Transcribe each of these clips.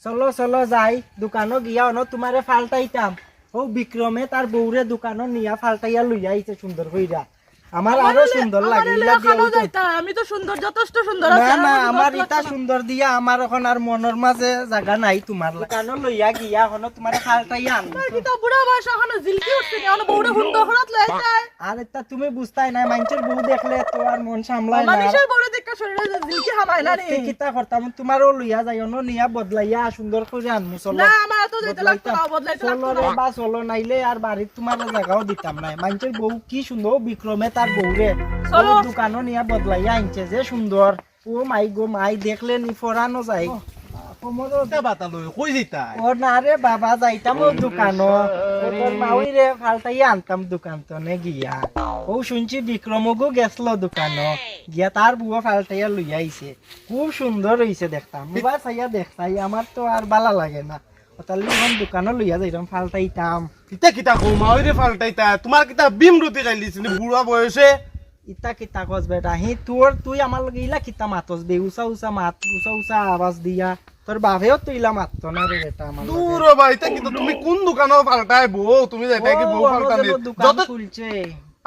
চলো চলো যাই দোকানো গিয়া অন তোমারে ফাল্টাইতাম ও বিক্রমে তার বউরে দোকানো নিয়া ফাল্টাইয়া লইয়া আইছে সুন্দর কইরা আমার আরো সুন্দর লাগে আমি তো সুন্দর যথেষ্ট সুন্দর না না আমার ইটা সুন্দর দিয়া আমার এখন আর মনের মাঝে জায়গা নাই তোমার দোকানো লইয়া গিয়া এখন তোমারে ফাল্টাইয়া আনবো তো বুড়া বয়স এখন জিলকি উঠছে না বউরে হুন্ড হরাত লইছে আর এটা তুমি বুঝতাই না মানুষের বউ দেখলে তো আর মন সামলায় না মানুষের বউরে দেখা শরীরে জিলকি হামায় না রে কিতা করতাম তোমারও লইয়া যাই অন্য নিয়া বদলাইয়া সুন্দর করে আনমু চলো না আমার তো যেতে লাগতো না বদলাইতে লাগতো চলো রে বা চলো নাইলে আর বাড়ির তোমার জায়গাও দিতাম না মানুষের বউ কি সুন্দর বিক্রমে তার বউরে দোকানও নিয়া বদলাইয়া আনছে যে সুন্দর ও মাই গো মাই দেখলে নি ফরানো যায় ও না রে বাবা যাইতাম ও দোকানো তোর মাউই রে ফালতাইয়া আনতাম দোকান তো নে গিয়া ও শুনছি বিক্রমগো গেছলো দোকানো গিয়া তার বুয়া ফালতাইয়া লইয়া আইছে খুব সুন্দর হইছে দেখতাম মোবাইল চাইয়া দেখতাই আমার তো আর বালা লাগে না তাহলে এখন দোকানো লইয়া যাইতাম ফালতাইতাম কিতা কিতা কো মাউরে ফালটাইতা তোমার কিতা বিম রুটি খাইলিছিস বুড়া বয়সে ইতা কিতা কস বেটা হি তোর তুই আমার লগে ইলা কিতা মাতস বে উসা উসা মাত উসা উসা আওয়াজ দিয়া তোর বাপেও তো ইলা মাতত না রে বেটা আমার দূর ভাই তা কিন্তু তুমি কোন দোকানে ফালটাই বউ তুমি যাইতা কি বউ ফালটালি যত খুলছে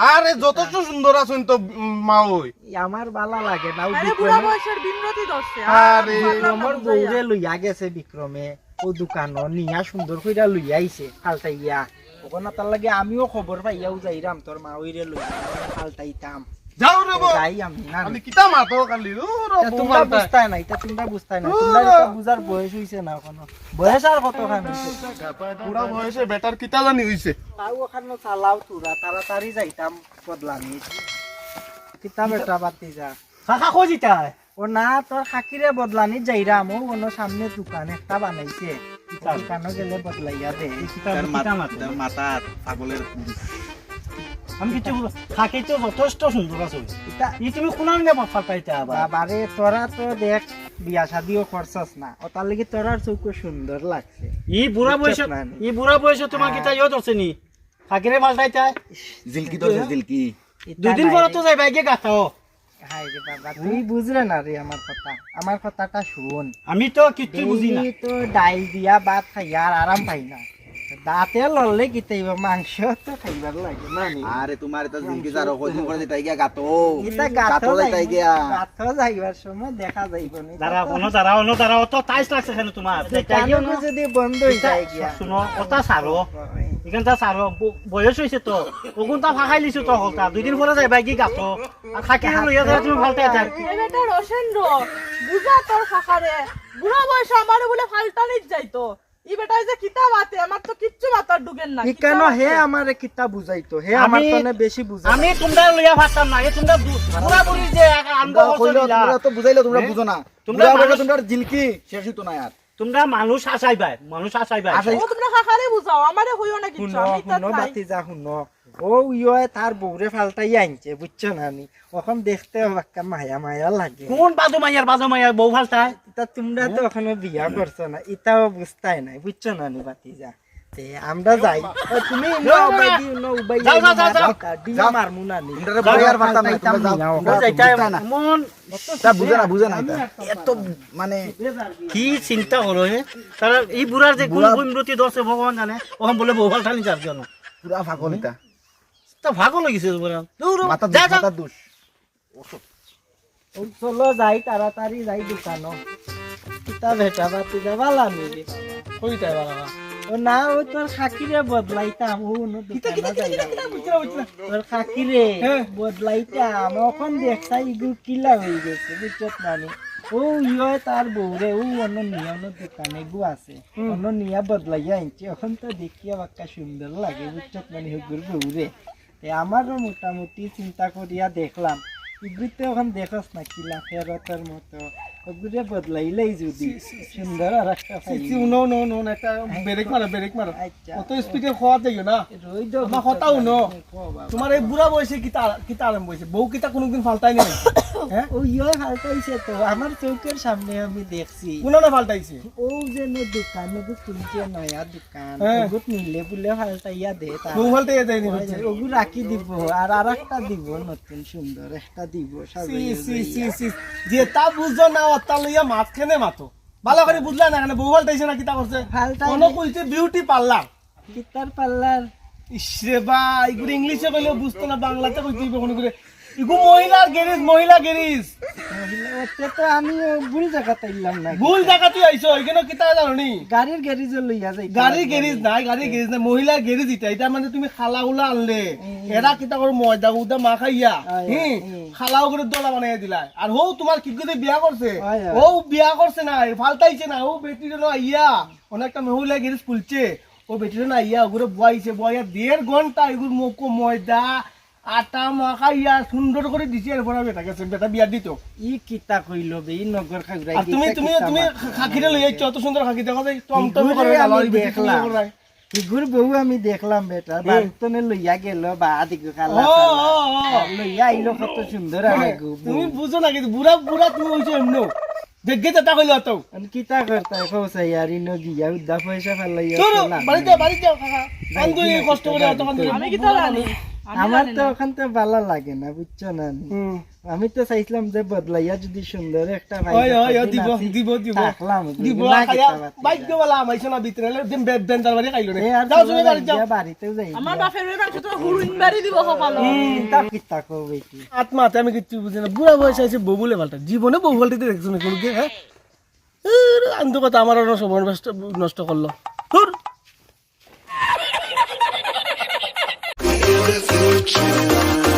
আরে যথেষ্ট সুন্দর আছেন তো মাওই আমার বালা লাগে না আরে বুড়া বয়সের বিমরতি দছে আরে বিক্রমর বউরে লইয়া গেছে বিক্রমে ও দোকানো নিয়া সুন্দর কইরা লইয়া আইছে ফালতাইয়া ওখানে তার লাগে আমিও খবর পাইয়াও যাইরাম তোর মা ওইরে লইয়া ফালতাইতাম যাও রে বউ যাই আমি না আমি কিতা মাতো কালি দূর বউ তোমরা ফালটাই বুঝতাই না এটা তোমরা বুঝতাই না তোমরা এটা বুঝার বয়স হইছে না এখনো বয়স আর কত খান হইছে বুড়া বয়সে বেটার কিতা জানি হইছে তাও ওখানে চালাও তোরা তাড়াতাড়ি যাইতাম বদলানি কিতা বেটা বাতি যা কাকা খোঁজিতা ও না তোর খাকিরে বদলানি যাইরাম ও অন্য সামনে দোকান একটা বানাইছে দোকানে গেলে বদলাইয়া দে মাথা পাগলের আমি কিছু খাকি তো যথেষ্ট সুন্দর আছে ই তুমি কোনার নে ফাটাইতা আবার বাবারে তোরা তো দেখ বিয়া শাদিও করছস না ও তার লাগি তোরার চৌক সুন্দর লাগছে ই বুড়া বয়সে তোমার কিতা ইয়ত আছে নি খাকিরে ফাটাইতা জিলকি ধরছে জিলকি দুই দিন পরে তো যাইবা গিয়ে গাতাও হাই রে বাবা তুই বুঝরে না রে আমার কথাটা শুন আমি তো কিচ্ছু বুঝি না তুই তো ডাইল দিয়া ভাত খাইয়া আর আরাম পাই না দাঁতে লড়লে কিতাইব মাংস তো খাইবার লাগে না নি আরে তোমার এটা জিলকি যারো কদিন করে দিতাই গিয়া গাতো এটা গাতো দিতাই গিয়া গাতো যাইবার সময় দেখা যাইব না দাঁড়াও তো টাইস লাগছে কেন তোমার কানও যদি বন্ধ হই যায় গিয়া শুনো ওটা সারো এখানটা সারো বয়স হয়েছে তো ওগুনটা ফাঁকাই লিছো তো হলতা দুই দিন পরে যাইবা কি গাতো আর খাকিরে লইয়া যায় তুমি ফালতে যাই এই বেটা রোশেন্দ্র বুঝা তোর খাখারে বুড়া বয়স আমারে বলে ফালটানি যাইতো ই বেটা যে কিতা বাতে আমার তো কিচ্ছু মাথার ঢুকেন না কেন হে আমারে কিতা বুঝাইতো হে আমার তনে বেশি বুঝাই আমি তোমরা লইয়া ফাটতাম না এ তোমরা পুরা পুরি যে আনবো কইলো তোমরা তো বুঝাইলো তোমরা বুঝো না তোমরা তোমরা জিলকি শেষ হইতো না আর তোমরা মানুষ আসাইবাই ও তোমরা খাখারে বুঝাও আমারে হইও না কিচ্ছু আমি তা শুনো বাতি যা শুনো ও ইয়ে তার বউরে ফালটাই আনছে বুঝছো না নি এখন দেখতে বাক্কা মায়া মায়া লাগে কোন বাজু মাইয়ার বউ ফালতায় তা তোমরা তো এখনো বিয়া করছো না এটাও বুঝতাই নাই বুঝছো না নি বাতি যা আমরা যাই তুমি মারমু না নি তোমরা বইয়ার পারতাম না তোমরা যাও তোমরা না মন তা বুঝে না এত মানে কি চিন্তা করো হে তারা এই বুড়ার যে কোন বিমরতি দছে ভগবান জানে ওখান বলে বউ ফালতানি যার জন্য পুরা পাগল এটা তা ভাগো লাগিছে বুড়া দূর মাথা দুষ চলো যাই তাড়াতাড়ি যাই দোকানো কিতা ভেটা বাতি যা বালা মিলি কইতাই বাবা ও না ও তোর খাকিরে বদলাইতাম ও দোকানে যাইলাম তোর খাকিরে বদলাইতাম এখন দেখছাই ইগু কিলা হয়ে গেছে বুঝছত নানি ও ইয়ে তার বউরে ও অন্য নিয়া অন্য দোকানে গু আছে অন্য নিয়া বদলাইয়া আনছে এখন তো দেখিয়া বাক্কা সুন্দর লাগে বুঝছত নানি হুগুর বউরে আমারও মোটামুটি চিন্তা করিয়া দেখলাম ইগুতে এখন দেখস না কিলা ফেরতের মতো ওগুলো বদলাইলেই যদি সুন্দর আর একটা নো একটা ব্রেক মারো অত স্পিডে খাওয়া যাইও না আমার কথাও নো তোমার এই বুড়া বয়সে কিতা আরাম বয়সে বউ কিতা কোনোদিন ফালতাই নাই হ্যাঁ ও ইয়ে ফালতাইছে তো আমার চৌকের সামনে আমি দেখছি কোনটা ফালতাইছে ও যে দোকান খুলছে নয়া দোকান ওগুত নিলে বলে ফালতাইয়া দে বউ ফালতাইয়া দেয়নি ওগু রাখি দিব আর একটা দিব নতুন সুন্দর একটা দিব যে তা বুঝো না তা লইয়া মাছ খেনে মাতো ভালো করে বুঝলা না কেন বউ পাল্টাইছে না কিতা করছে পাল্টাই কোনো কইছে বিউটি পার্লার কিতার পাল্লার ইসরে বা এগুলো ইংলিশে কইলেও বুঝতো না বাংলাতে কইতে হইবে কোনো করে এগু মহিলা গ্যারেজ ওতে তো আমি ভুল জায়গাতে ইলাম না ভুল জায়গা তুই আইছো এখানে কিতা জানি গাড়ির গ্যারেজে লইয়া যাই গাড়ির গ্যারেজ নাই মহিলার গ্যারেজ এটা মানে তুমি খালা উলা আনলে এরা কিতা করে ময়দা উদা মা খাইয়া খালাও করে দলা বানাইয়া দিলা আর হো তোমার কি করে বিয়া করছে ও বিয়া করছে না ফালতাইছে না ও বেটির আইয়া অনেকটা মহিলা গ্যারেজ খুলছে ও বেটির না আইয়া ওগুলো বয়াইছে বয়া 1.5 ঘন্টা এগুলো মুখ ময়দা আটা মাখাইয়া সুন্দর করে দিছি এরপর বেটা গেছে বেটা বিয়া দিত ই কিতা কইলো বে ই নগর খাগুরাই আর তুমি খাকিরে লই আইছো অত সুন্দর খাকি দেখো যাই টমটম করে গালরি দেখলাম ইগুর বউ আমি দেখলাম বেটা বাড়িতে লইয়া গেল বা দিকে খালা লইয়া আইলো কত সুন্দর আগে তুমি বুঝো না কিন্তু বুড়া তুমি হইছো এমনো দেখে যেটা কইলো তো কিতা করতা কৌসা ইয়ার ইনো গিয়া উদ্দা পয়সা ফেলাইয়া চলো বাড়ি যাও কাকা আন্দু কষ্ট করে অত আমি কি তো জানি আমার তো ওখান থেকে ভালো লাগে না বুঝছো না আমি তো চাইছিলাম যে বদলাইয়া যদি সুন্দর একটা ভাগ্যবালা আমাইছো না ভিতরে বেন্দার বাড়ি খাইলো রে যাও তুমি বাড়ি যাও বাড়িতেও যাই আমার বাপের মাংস তো হুড়ুন বাড়ি দিব সকালে তা কিতা কবে কি আত্মাতে আমি কিছু বুঝি না বুড়া বয়স আছে বউ বলে পাল্টা জীবনে বউ পাল্টাতে দেখছো না কোনো হ্যাঁ আন্দু কথা আমার সময় নষ্ট করলো future.